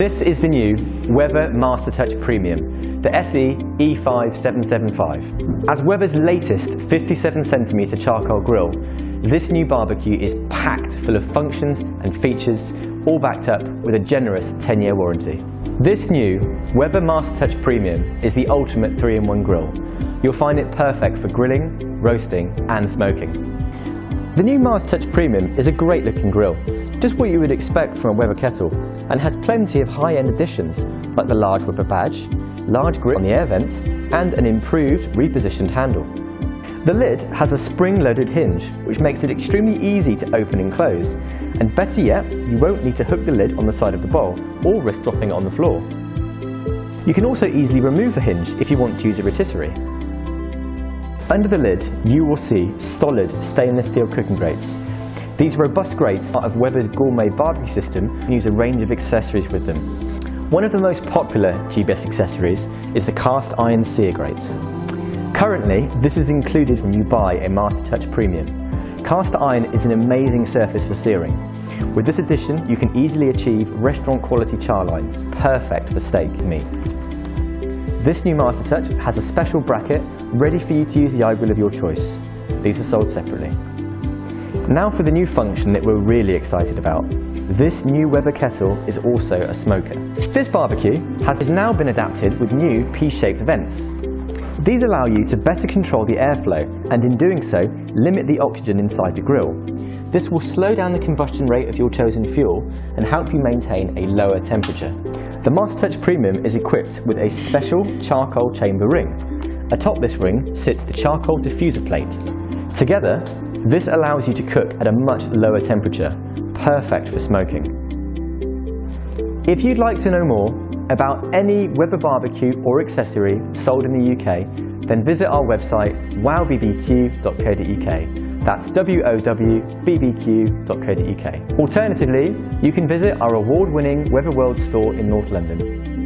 This is the new Weber MasterTouch Premium, the SE E5775. As Weber's latest 57cm charcoal grill, this new barbecue is packed full of functions and features, all backed up with a generous 10-year warranty. This new Weber MasterTouch Premium is the ultimate 3-in-1 grill. You'll find it perfect for grilling, roasting and smoking. The new MasterTouch Premium is a great looking grill, just what you would expect from a Weber Kettle, and has plenty of high-end additions like the large Weber badge, large grip on the air vents and an improved repositioned handle. The lid has a spring-loaded hinge which makes it extremely easy to open and close, and better yet, you won't need to hook the lid on the side of the bowl or risk dropping it on the floor. You can also easily remove the hinge if you want to use a rotisserie. Under the lid, you will see solid stainless steel cooking grates. These robust grates are part of Weber's gourmet barbecue system and use a range of accessories with them. One of the most popular GBS accessories is the cast iron sear grate. Currently, this is included when you buy a MasterTouch Premium. Cast iron is an amazing surface for searing. With this addition, you can easily achieve restaurant quality char lines, perfect for steak meat. This new MasterTouch has a special bracket ready for you to use the eye grill of your choice. These are sold separately. Now for the new function that we're really excited about. This new Weber Kettle is also a smoker. This barbecue has now been adapted with new P-shaped vents. These allow you to better control the airflow and in doing so, limit the oxygen inside the grill. This will slow down the combustion rate of your chosen fuel and help you maintain a lower temperature. The MasterTouch Premium is equipped with a special charcoal chamber ring. Atop this ring sits the charcoal diffuser plate. Together, this allows you to cook at a much lower temperature, perfect for smoking. If you'd like to know more about any Weber barbecue or accessory sold in the UK, then visit our website WowBBQ.co.uk. That's WowBBQ.co.uk. Alternatively, you can visit our award-winning Weber World store in North London.